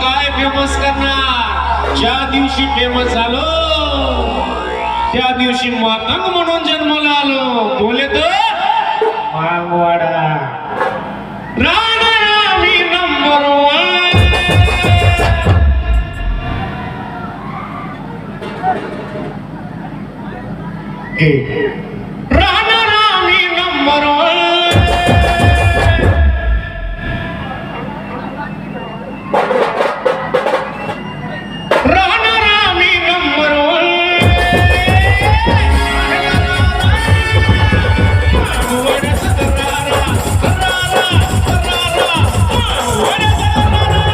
काय फेमस करणार? ज्या दिवशी फेमस झालो त्या दिवशी मातंग म्हणून जन्माला आलो. बोले तो मागवाडा राणा मी नंबर 1.